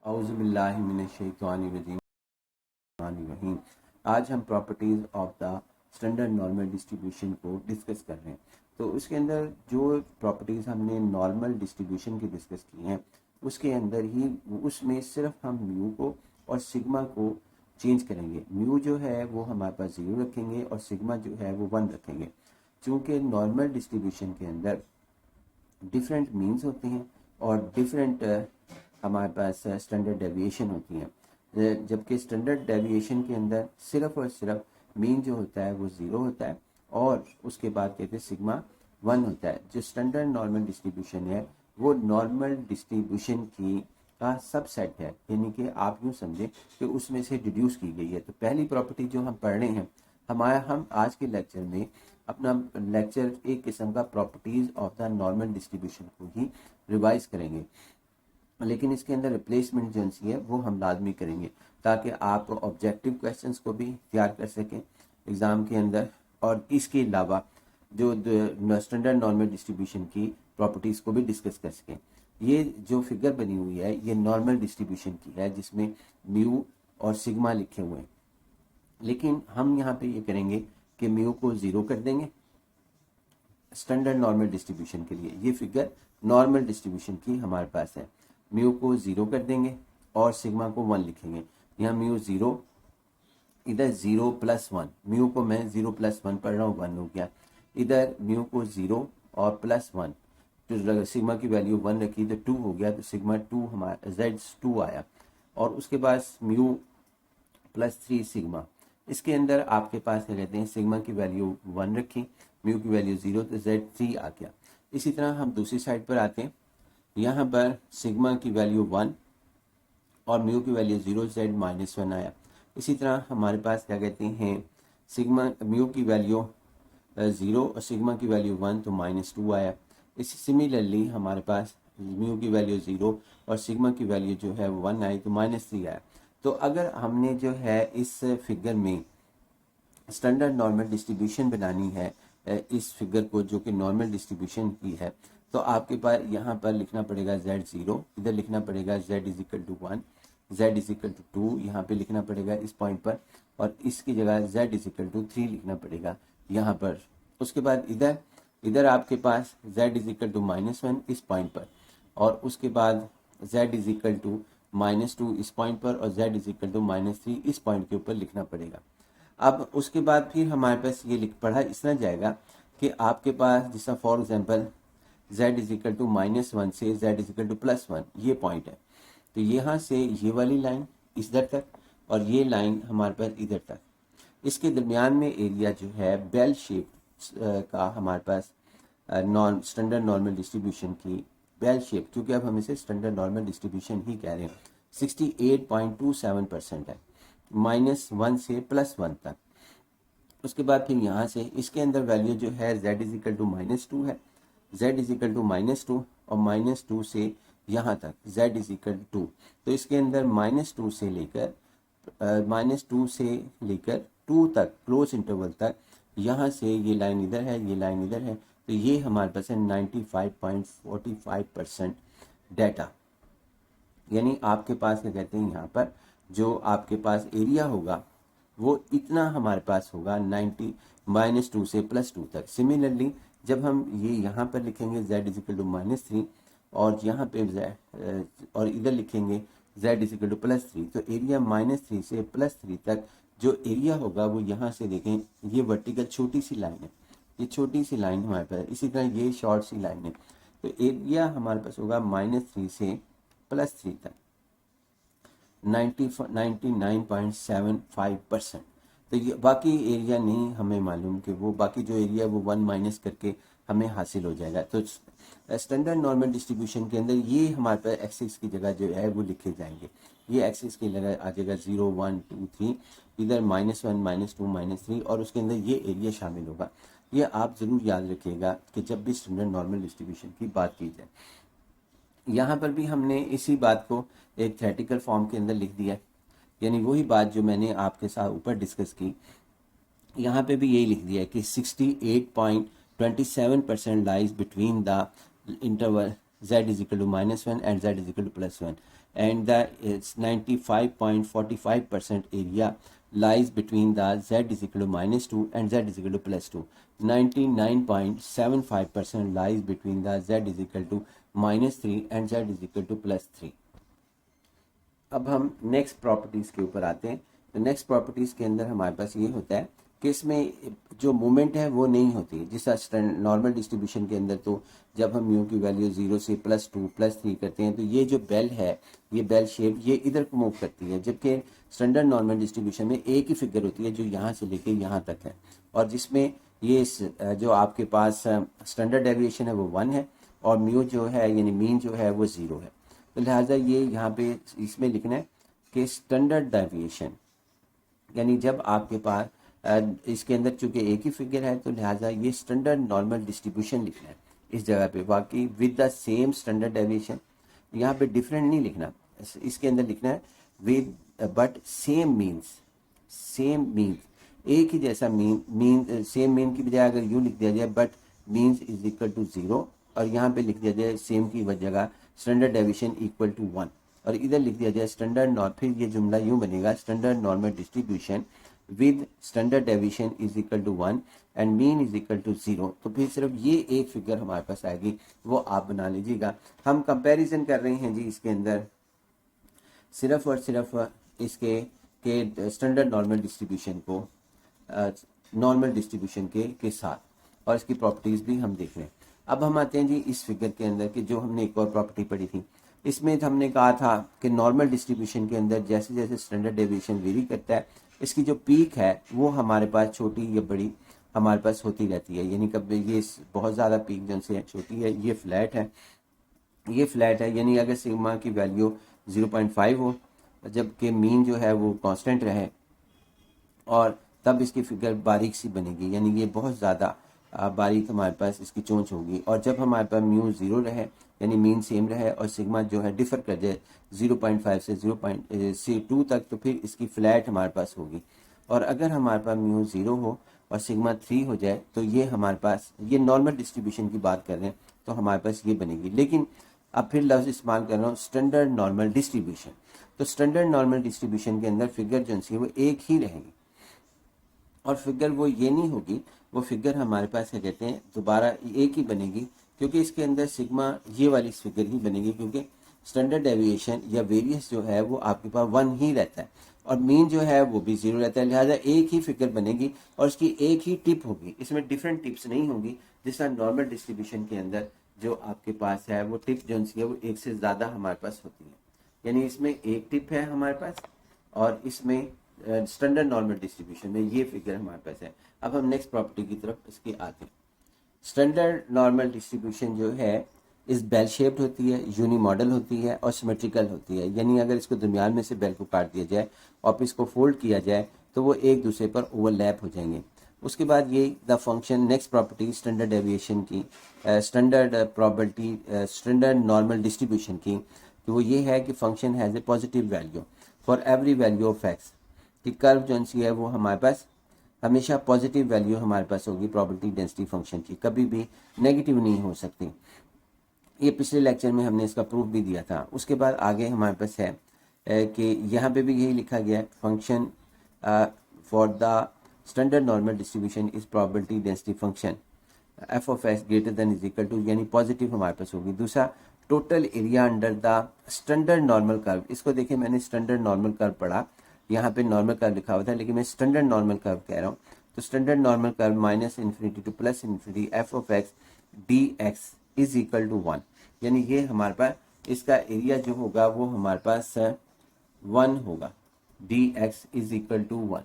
औज़ुबिल्लाहिमिनश्शैतानिर्रजीम। आज हम properties of the standard normal distribution को डिस्कस कर रहे हैं। तो उसके अंदर जो प्रॉपर्टीज़ हमने नॉर्मल डिस्ट्रीब्यूशन की डिस्कस की हैं, उसके अंदर ही उसमें सिर्फ हम म्यू को और सिग्मा को चेंज करेंगे। म्यू जो है वो हमारे पास 0 रखेंगे और सिग्मा जो है वो 1 रखेंगे। चूँकि नॉर्मल डिस्ट्रीब्यूशन के अंदर डिफरेंट मीन्स होती हैं और डिफरेंट हमारे पास स्टैंडर्ड डेविएशन होती हैं, जबकि स्टैंडर्ड डेविएशन के अंदर सिर्फ और सिर्फ मीन जो होता है वो 0 होता है और उसके बाद कहते हैं सिग्मा 1 होता है। जो स्टैंडर्ड नॉर्मल डिस्ट्रीब्यूशन है वो नॉर्मल डिस्ट्रीब्यूशन की का सबसेट है, यानी कि आप यूँ समझें कि उसमें से डिड्यूस की गई है। तो पहली प्रॉपर्टी जो हम पढ़ रहे हैं, हम आज के लेक्चर में अपना लेक्चर एक किस्म का properties of the normal distribution को ही रिवाइज करेंगे, लेकिन इसके अंदर रिप्लेसमेंट जो है वो हम लाजमी करेंगे ताकि आप ऑब्जेक्टिव क्वेश्चंस को भी तैयार कर सकें एग्ज़ाम के अंदर, और इसके अलावा जो स्टैंडर्ड नॉर्मल डिस्ट्रीब्यूशन की प्रॉपर्टीज़ को भी डिस्कस कर सकें। ये जो फिगर बनी हुई है ये नॉर्मल डिस्ट्रीब्यूशन की है जिसमें म्यू और सिग्मा लिखे हुए हैं, लेकिन हम यहाँ पे ये करेंगे कि म्यू को 0 कर देंगे स्टैंडर्ड नॉर्मल डिस्ट्रीब्यूशन के लिए। ये फिगर नॉर्मल डिस्ट्रीब्यूशन की हमारे पास है। म्यू को 0 कर देंगे और सिग्मा को 1 लिखेंगे। यहाँ म्यू 0, इधर 0 + 1, म्यू को मैं 0 + 1 पढ़ रहा हूँ, 1 हो गया। इधर म्यू को 0 और +1, तो सिग्मा की वैल्यू 1 रखी तो 2 हो गया, तो सिग्मा 2 हमारा Z2 आया। और उसके बाद म्यू +3 सिग्मा, इसके अंदर आपके पास क्या कहते हैं, सिग्मा की वैल्यू 1 रखी, म्यू की वैल्यू 0, तो Z3 आ गया। इसी तरह हम दूसरी साइड पर आते हैं, यहाँ पर सिग्मा की वैल्यू 1 और म्यू की वैल्यू 0, Z-1 आया। इसी तरह हमारे पास क्या कहते हैं, सिग्मा म्यू की वैल्यू 0 और सिग्मा की वैल्यू 1, तो -2 आया। इसी सिमिलरली हमारे पास म्यू की वैल्यू 0 और सिग्मा की वैल्यू जो है 1 आई, तो -3 आया। तो अगर हमने जो है इस फिगर में स्टैंडर्ड नॉर्मल डिस्ट्रीब्यूशन बनानी है, इस फिगर को जो कि नॉर्मल डिस्ट्रीब्यूशन की है, तो आपके पास यहाँ पर लिखना पड़ेगा Z0, इधर लिखना पड़ेगा Z=1, Z=2, यहाँ पे लिखना पड़ेगा इस पॉइंट पर, और इसकी जगह Z=3 लिखना पड़ेगा यहाँ पर। उसके बाद इधर आपके पास Z=-1 इस पॉइंट पर, और उसके बाद Z=-2 इस पॉइंट पर, और Z=-3 इस पॉइंट के ऊपर लिखना पड़ेगा। अब उसके बाद फिर हमारे पास ये पढ़ा इस तरह जाएगा कि आपके पास जैसा फॉर एग्जांपल Z=-1 से Z=+1 ये पॉइंट है, तो यहाँ से ये वाली लाइन इधर तक और ये लाइन हमारे पास इधर तक, इसके दरमियान में एरिया जो है बेल शेप का हमारे पास स्टैंडर्ड नॉर्मल डिस्ट्रीब्यूशन की बेल शेप, क्योंकि अब हम इसे स्टैंडर्ड नॉर्मल डिस्ट्रीब्यूशन ही कह रहे हैं, 68.27% है, -1 से +1 तक। उसके बाद फिर यहाँ से इसके अंदर वैल्यू जो है Z=-2 है, Z=-2 और -2 से यहाँ तक Z=2, तो इसके अंदर -2 से लेकर -2 तक क्लोज इंटरवल तक, यहाँ से ये लाइन इधर है, ये लाइन इधर है, तो ये हमारे पास है 95.45% डाटा। यानी आपके पास क्या कहते हैं, यहाँ पर जो आपके पास एरिया होगा वो इतना हमारे पास होगा -2 से +2 तक। सिमिलरली जब हम ये यहाँ पर लिखेंगे Z=-3 और यहाँ पे और इधर लिखेंगे Z=+3, तो एरिया -3 से +3 तक जो एरिया होगा वो यहाँ से देखें, ये वर्टिकल छोटी सी लाइन है, ये छोटी सी लाइन हमारे पास, इसी तरह ये शॉर्ट सी लाइन है, तो एरिया हमारे पास होगा -3 से +3 तक 99.75%। तो ये बाकी एरिया नहीं हमें मालूम कि वो बाकी जो एरिया वो 1 माइनस करके हमें हासिल हो जाएगा। तो स्टैंडर्ड नॉर्मल डिस्ट्रीब्यूशन के अंदर ये हमारे पास एक्सिस की जगह जो है वो लिखे जाएंगे, ये एक्सिस की जगह आ जाएगा 0 1 2 3, इधर -1 -2 -3, और उसके अंदर ये एरिया शामिल होगा। ये आप ज़रूर याद रखिएगा कि जब भी स्टैंडर्ड नॉर्मल डिस्ट्रीब्यूशन की बात की जाए। यहाँ पर भी हमने इसी बात को एक थ्योरेटिकल फॉर्म के अंदर लिख दिया है, यानी वही बात जो मैंने आपके साथ ऊपर डिस्कस की, यहाँ पे भी यही लिख दिया है कि 68.27% lies between the interval Z=-1 and Z=+1। and the 95.45% area lies between the z is equal to -2 and z is equal to +2. 99.75% lies between the z is equal to -3 and z is equal to +3. अब हम next properties के ऊपर आते हैं। तो next properties के अंदर हमारे पास ये होता है कि इसमें जो मूवमेंट है वो नहीं होती। जिस नॉर्मल डिस्ट्रीब्यूशन के अंदर तो जब हम म्यू की वैल्यू 0 से +2 +3 करते हैं तो ये जो बेल है, ये बेल शेप ये इधर को मूव करती है, जबकि स्टैंडर्ड नॉर्मल डिस्ट्रीब्यूशन में एक ही फिगर होती है जो यहाँ से लेके यहाँ तक है, और जिसमें ये जो आपके पास स्टैंडर्ड डेविएशन है वो 1 है और म्यू जो है यानी मीन जो है वो 0 है। तो लिहाजा ये यहाँ पे इसमें लिखना है कि स्टैंडर्ड डेविएशन, यानी जब आपके पास इसके अंदर चूंकि एक ही फिगर है तो लिहाजा ये स्टैंडर्ड नॉर्मल डिस्ट्रीब्यूशन लिखना है इस जगह पे, बाकी with the same standard deviation. यहाँ पे डिफरेंट नहीं लिखना, इसके अंदर लिखना है with but same means, same means एक ही जैसा मीन सेम मीन की बजाय अगर यूँ लिख दिया जाए but means is equal to 0, और यहाँ पे लिख दिया जाए सेम की जगह स्टैंडर्ड डेविएशन इक्वल टू 1, और इधर लिख दिया जाए स्टैंडर्ड नॉर्म, फिर ये जुमला यूँ बनेगा standard normal distribution with standard deviation is equal to 1 and mean is equal to 0। तो फिर सिर्फ ये एक फिगर हमारे पास आएगी, वो आप बना लीजिएगा। हम कंपैरिजन कर रहे हैं जी इसके अंदर सिर्फ और सिर्फ इसके के स्टैंडर्ड नॉर्मल डिस्ट्रीब्यूशन को नॉर्मल डिस्ट्रीब्यूशन के साथ, और इसकी प्रॉपर्टीज़ भी हम देख रहे हैं। अब हम आते हैं जी इस फिगर के अंदर कि जो हमने एक और प्रॉपर्टी पढ़ी थी, इसमें हमने कहा था कि नॉर्मल डिस्ट्रीब्यूशन के अंदर जैसे जैसे स्टैंडर्ड डेविएशन वेरी करता है, इसकी जो पीक है वो हमारे पास छोटी या बड़ी हमारे पास होती रहती है, यानी कभी ये बहुत ज़्यादा पीक जो से छोटी है, ये फ्लैट है, ये फ्लैट है, यानी अगर सिग्मा की वैल्यू 0.5 हो जबकि मीन जो है वो कांस्टेंट रहे, और तब इसकी फिगर बारीक सी बनेगी, यानी ये बहुत ज़्यादा बारीक हमारे पास इसकी चोंच होगी। और जब हमारे पास म्यू 0 रहे यानी मीन सेम रहे और सिग्मा जो है डिफर कर जाए 0.5 से 0.2 तक, तो फिर इसकी फ्लैट हमारे पास होगी। और अगर हमारे पास म्यू 0 हो और सिग्मा 3 हो जाए तो ये हमारे पास, ये नॉर्मल डिस्ट्रीब्यूशन की बात कर रहे हैं, तो हमारे पास ये बनेगी। लेकिन अब फिर लफ्ज़ इस्तेमाल कर रहा हूँ स्टैंडर्ड नॉर्मल डिस्ट्रीब्यूशन। तो स्टैंडर्ड नॉर्मल डिस्ट्रीब्यूशन के अंदर फिगर जो है वो एक ही रहेगी, और फिगर वो ये नहीं होगी, वो फिगर हमारे पास क्या कहते हैं दोबारा एक ही बनेगी, क्योंकि इसके अंदर सिग्मा ये वाली फिगर ही बनेगी, क्योंकि स्टैंडर्ड डेविएशन या वेरियंस जो है वो आपके पास 1 ही रहता है और मीन जो है वो भी 0 रहता है। लिहाजा एक ही फिगर बनेगी और इसकी एक ही टिप होगी, इसमें डिफरेंट टिप्स नहीं होंगी। जिस तरह नॉर्मल डिस्ट्रीब्यूशन के अंदर जो आपके पास है वो टिप जो है वो एक से ज़्यादा हमारे पास होती है, यानी इसमें एक टिप है हमारे पास, और इसमें स्टैंडर्ड नॉर्मल डिस्ट्रीब्यूशन में ये फिगर हमारे पास है। अब हम नेक्स्ट प्रॉपर्टी की तरफ इसके आते हैं। स्टैंडर्ड नॉर्मल डिस्ट्रीब्यूशन जो है इस बेल शेप्ड होती है, यूनी मॉडल होती है और सिमेट्रिकल होती है, यानी अगर इसको दरमियान में से बेल को काट दिया जाए और फिर इसको फोल्ड किया जाए तो वो एक दूसरे पर ओवरलैप हो जाएंगे। उसके बाद ये the function next property standard deviation की, standard property standard normal distribution की, तो वो ये है कि function has a positive value for every value of x, कि कर्व जो है वो हमारे पास हमेशा पॉजिटिव वैल्यू हमारे पास होगी प्रॉपर्टी डेंसिटी फंक्शन की, कभी भी नेगेटिव नहीं हो सकती। ये पिछले लेक्चर में हमने इसका प्रूफ भी दिया था। उसके बाद आगे हमारे पास है कि यहाँ पे भी यही लिखा गया है function for the standard normal distribution is property density function F of X greater than is equal to, यानी पॉजिटिव हमारे पास होगी। दूसरा total area under the standard normal curve, इसको देखिए मैंने स्टैंडर्ड नॉर्मल कर्व पढ़ा, यहाँ पे नॉर्मल कर्व लिखा हुआ था लेकिन मैं स्टैंडर्ड नॉर्मल कर्व कह रहा हूँ। तो standard normal curve -∞ to +∞ F of X D x is equal to 1, यानी ये हमारे पास इसका एरिया जो होगा वो हमारे पास 1 होगा, d x is equal to 1।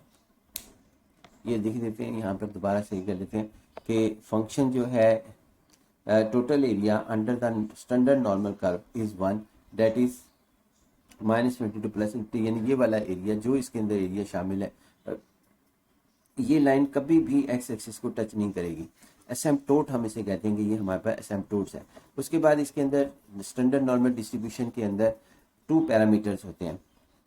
ये देख देते हैं, यहाँ पर दोबारा सही कर लेते हैं कि फंक्शन जो है total area under the standard normal curve is 1 that is -20 to +80, यानी ये वाला एरिया जो इसके अंदर एरिया शामिल है, ये लाइन कभी भी एक्स एक्सिस को टच नहीं करेगी। एसिम्पटोट हम इसे कहते हैं कि ये हमारे पास एसिम्पटोट्स है। उसके बाद इसके अंदर स्टैंडर्ड नॉर्मल डिस्ट्रीब्यूशन के अंदर 2 पैरामीटर्स होते हैं,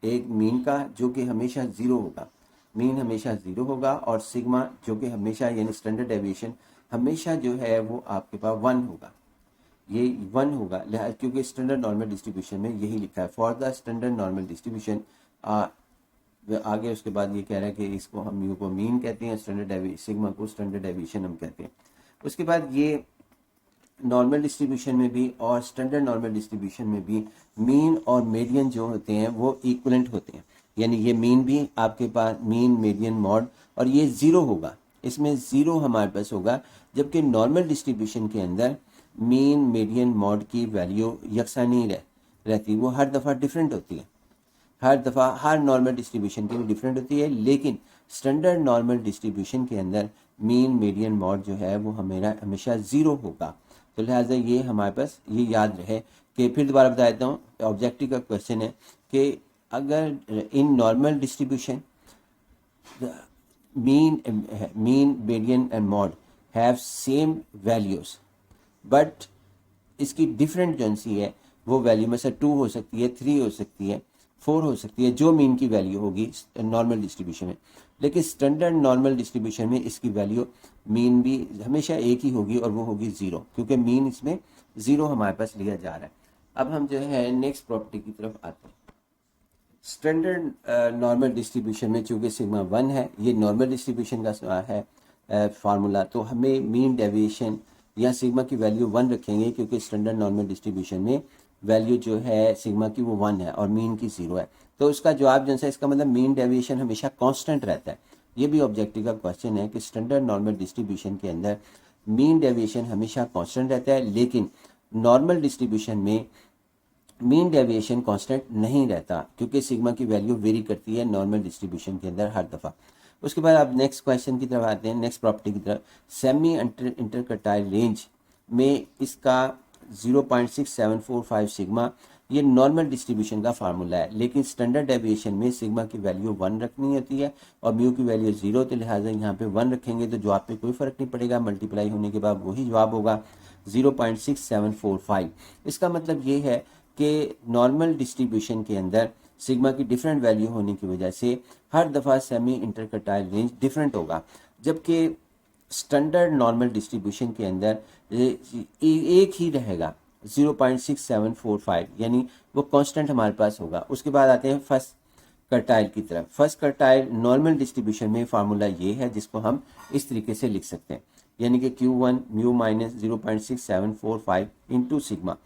एक मीन का जो कि हमेशा 0 होगा, मीन हमेशा 0 होगा, और सिग्मा जो कि हमेशा यानी स्टैंडर्ड डेविएशन हमेशा जो है वो आपके पास 1 होगा। ये 1 होगा, क्योंकि स्टैंडर्ड नॉर्मल डिस्ट्रीब्यूशन में यही लिखा है for the standard normal distribution. आगे उसके बाद ये कह रहा है कि इसको हम म्यू को मीन कहते हैं, स्टैंडर्ड सिग्मा को स्टैंडर्ड डेविएशन हम कहते हैं। उसके बाद ये नॉर्मल डिस्ट्रीब्यूशन में भी और स्टैंडर्ड नॉर्मल डिस्ट्रीब्यूशन में भी मीन और मीडियन जो होते हैं वो इक्वलेंट होते हैं, यानी ये मीन भी आपके पास मीन मीडियन मॉड और ये ज़ीरो होगा, इसमें ज़ीरो हमारे पास होगा, जबकि नॉर्मल डिस्ट्रीब्यूशन के अंदर मीन मीडियन मॉड की वैल्यू यकसा नहीं रहती, वो हर दफ़ा डिफरेंट होती है, हर दफ़ा हर नॉर्मल डिस्ट्रीब्यूशन की भी डिफरेंट होती है। लेकिन स्टैंडर्ड नॉर्मल डिस्ट्रीब्यूशन के अंदर मीन मीडियन मॉड जो है वो हमेशा ज़ीरो होगा। तो लिहाजा ये हमारे पास ये याद रहे कि फिर दोबारा बता देता हूँ, ऑब्जेक्टिव का क्वेश्चन है कि अगर in normal distribution mean median and mod have same values but इसकी डिफरेंट जो सी है वो वैल्यू में से 2 हो सकती है, 3 हो सकती है, 4 हो सकती है, जो मीन की वैल्यू होगी नॉर्मल डिस्ट्रीब्यूशन में। लेकिन स्टैंडर्ड नॉर्मल डिस्ट्रीब्यूशन में इसकी वैल्यू मीन भी हमेशा एक ही होगी और वो होगी 0, क्योंकि मीन इसमें 0 हमारे पास लिया जा रहा है। अब हम जो है नेक्स्ट प्रॉपर्टी की तरफ आते हैं। स्टैंडर्ड नॉर्मल डिस्ट्रीब्यूशन में चूँकि सिग्मा 1 है, ये नॉर्मल डिस्ट्रीब्यूशन का है फार्मूला, तो हमें मीन डेविएशन या सिग्मा की वैल्यू 1 रखेंगे, क्योंकि स्टैंडर्ड नॉर्मल डिस्ट्रीब्यूशन में वैल्यू जो है सिग्मा की वो 1 है और मीन की 0 है। तो उसका जवाब जो है इसका मतलब मीन डेविएशन हमेशा कांस्टेंट रहता है। ये भी ऑब्जेक्टिव का क्वेश्चन है कि स्टैंडर्ड नॉर्मल डिस्ट्रीब्यूशन के अंदर मीन डेविएशन हमेशा कांस्टेंट रहता है, लेकिन नॉर्मल डिस्ट्रीब्यूशन में मीन डेविएशन कांस्टेंट नहीं रहता, क्योंकि सिग्मा की वैल्यू वेरी करती है नॉर्मल डिस्ट्रीब्यूशन के अंदर हर दफ़ा। उसके बाद आप नेक्स्ट क्वेश्चन की तरफ आते हैं, नेक्स्ट प्रॉपर्टी की तरफ। सेमी इंटरकटाइल रेंज में इसका 0.6745 सिग्मा ये नॉर्मल डिस्ट्रीब्यूशन का फार्मूला है, लेकिन स्टैंडर्ड डेविएशन में सिग्मा की वैल्यू 1 रखनी होती है और म्यू की वैल्यू 0, तो लिहाजा यहाँ पे 1 रखेंगे तो जवाब पे कोई फ़र्क नहीं पड़ेगा, मल्टीप्लाई होने के बाद वही जवाब होगा 0.6745। इसका मतलब ये है कि नॉर्मल डिस्ट्रीब्यूशन के अंदर सिग्मा की डिफरेंट वैल्यू होने की वजह से हर दफ़ा सेमी इंटरकटाइल रेंज डिफरेंट होगा, जबकि स्टैंडर्ड नॉर्मल डिस्ट्रीब्यूशन के अंदर एक ही रहेगा 0.6745, यानी वो कांस्टेंट हमारे पास होगा। उसके बाद आते हैं फर्स्ट कर्टाइल की तरफ। फर्स्ट कर्टाइल नॉर्मल डिस्ट्रीब्यूशन में फार्मूला ये है जिसको हम इस तरीके से लिख सकते हैं, यानी कि Q1 mu minus 0.6745 into sigma.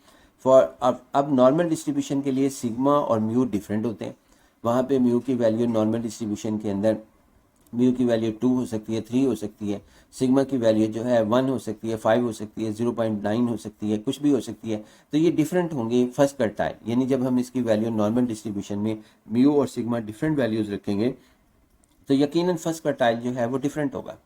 अब नॉर्मल डिस्ट्रीब्यूशन के लिए सिग्मा और म्यू डिफरेंट होते हैं, वहाँ पे म्यू की वैल्यू नॉर्मल डिस्ट्रीब्यूशन के अंदर म्यू की वैल्यू 2 हो सकती है, 3 हो सकती है, सिग्मा की वैल्यू जो है 1 हो सकती है, 5 हो सकती है, 0.9 हो सकती है, कुछ भी हो सकती है। तो ये डिफरेंट होंगे फर्स्ट कर्टाइल, यानी जब हम इसकी वैल्यू नॉर्मल डिस्ट्रीब्यूशन में म्यू और सिग्मा डिफरेंट वैल्यूज़ रखेंगे तो यकीनन फर्स्ट कर्टाइल जो है वो डिफरेंट होगा।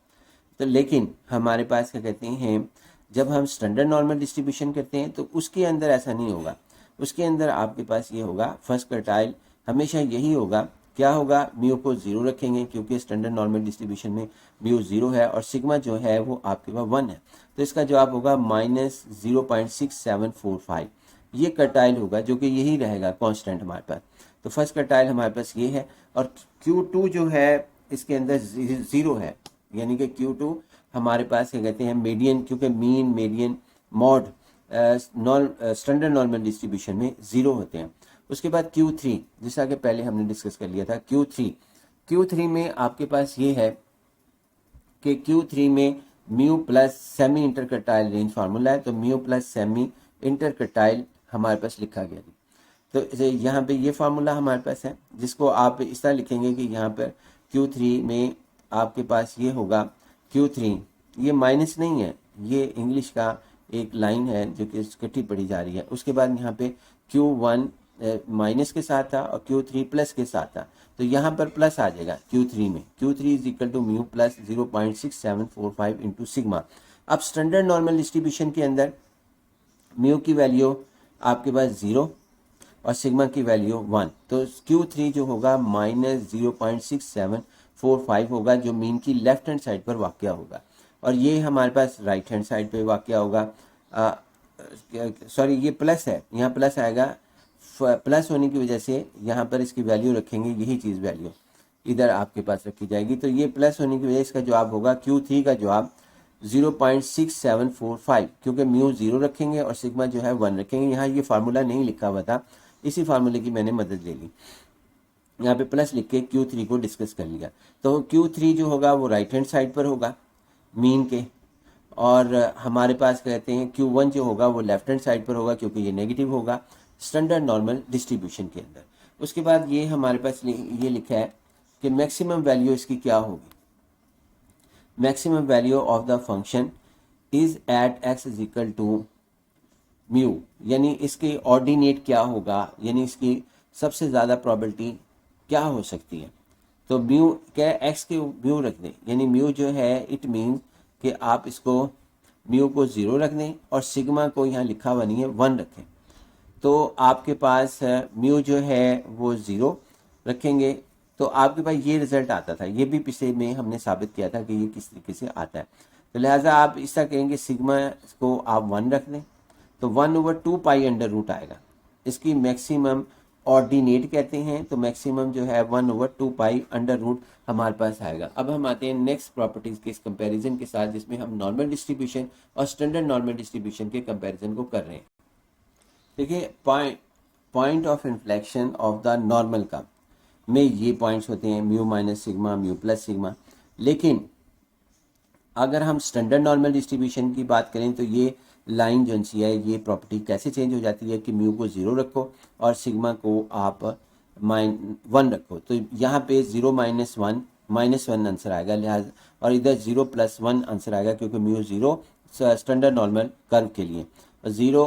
तो लेकिन हमारे पास क्या कहते हैं, जब हम स्टैंडर्ड नॉर्मल डिस्ट्रीब्यूशन करते हैं तो उसके अंदर ऐसा नहीं होगा, उसके अंदर आपके पास ये होगा फर्स्ट कर्टाइल हमेशा यही होगा। क्या होगा, म्यू को 0 रखेंगे क्योंकि स्टैंडर्ड नॉर्मल डिस्ट्रीब्यूशन में म्यू 0 है और सिग्मा जो है वो आपके पास 1 है, तो इसका जवाब होगा माइनस 0.6745। ये कर्टाइल होगा जो कि यही रहेगा कांस्टेंट हमारे पास। तो फर्स्ट कर्टाइल हमारे पास ये है और Q2 जो है इसके अंदर 0 है, यानी कि Q2 हमारे पास क्या कहते हैं मीडियन, क्योंकि mean median mode standard normal distribution में 0 होते हैं। उसके बाद Q3 जैसा कि पहले हमने डिस्कस कर लिया था, Q3 में आपके पास ये है कि Q3 में mu plus semi interquartile range formula है, तो म्यू प्लस सेमी इंटरकटाइल हमारे पास लिखा गया है। तो यहाँ पे ये फार्मूला हमारे पास है जिसको आप इस तरह लिखेंगे कि यहाँ पर Q3 में आपके पास ये होगा Q3, ये माइनस नहीं है, ये इंग्लिश का एक लाइन है जो कि इकट्ठी पढ़ी जा रही है। उसके बाद यहाँ पे Q1 माइनस के साथ था और Q3 प्लस के साथ था, तो यहाँ पर प्लस आ जाएगा Q3 में। Q3 is equal to mu plus 0.6745 into sigma. अब स्टैंडर्ड नॉर्मल डिस्ट्रीब्यूशन के अंदर म्यू की वैल्यू आपके पास 0 और सिग्मा की वैल्यू 1, तो Q3 जो होगा माइनस 0.6745 होगा, जो मीन की लेफ्ट हैंड साइड पर वाक़या होगा और ये हमारे पास राइट हैंड साइड पे वाक़या होगा। सॉरी, ये प्लस है, यहाँ प्लस आएगा, प्लस होने की वजह से यहाँ पर इसकी वैल्यू रखेंगे, यही चीज़ वैल्यू इधर आपके पास रखी जाएगी, तो ये प्लस होने की वजह से इसका जवाब होगा Q3 का जवाब 0.6745, क्योंकि म्यू 0 रखेंगे और सिग्मा जो है 1 रखेंगे। यहाँ ये फार्मूला नहीं लिखा हुआ था, इसी फार्मूले की मैंने मदद ले ली, यहाँ पे प्लस लिख के Q3 को डिस्कस कर लिया। तो Q3 जो होगा वो राइट हैंड साइड पर होगा मीन के, और हमारे पास कहते हैं Q1 जो होगा वो लेफ्ट हैंड साइड पर होगा, क्योंकि ये नेगेटिव होगा स्टैंडर्ड नॉर्मल डिस्ट्रीब्यूशन के अंदर। उसके बाद ये हमारे पास ये लिखा है कि मैक्सिमम वैल्यू इसकी क्या होगी। Maximum value of the function is at x is equal to mu, यानी इसके ऑर्डिनेट क्या होगा, यानी इसकी सबसे ज़्यादा प्रोबेबिलिटी क्या हो सकती है। तो म्यू क्या, एक्स के म्यू रख दें, यानी म्यू जो है इट मीन्स कि आप इसको म्यू को 0 रख दें और सिग्मा को यहाँ लिखा हुआ नहीं है 1 रखें। तो आपके पास म्यू जो है वो 0 रखेंगे, तो आपके पास ये रिजल्ट आता था। ये भी पिछले में हमने साबित किया था कि ये किस तरीके से आता है। तो लिहाजा आप इस तरह कहेंगे सिग्मा को आप 1 रख दें, तो 1/2 पाई अंडर रूट आएगा। इसकी मैक्सिमम ऑर्डिनेट कहते हैं, तो मैक्सिमम जो है 1/2 पाई अंडर रूट हमारे पास आएगा। अब हम आते हैं नेक्स्ट प्रॉपर्टीज के इस कंपैरिजन के साथ, जिसमें हम नॉर्मल डिस्ट्रीब्यूशन और स्टैंडर्ड नॉर्मल डिस्ट्रीब्यूशन के कंपैरिजन को कर रहे हैं। देखिए point of inflection of the normal का में ये पॉइंट्स होते हैं mu minus sigma, mu plus sigma. लेकिन अगर हम स्टैंडर्ड नॉर्मल डिस्ट्रीब्यूशन की बात करें तो ये लाइन जो सी है, ये प्रॉपर्टी कैसे चेंज हो जाती है कि म्यू को 0 रखो और सिग्मा को आप -1 रखो। तो यहाँ पे 0 -1 -1 आंसर आएगा, लिहाजा और इधर 0 + 1 आंसर आएगा, क्योंकि म्यू 0 स्टैंडर्ड नॉर्मल कर्व के लिए 0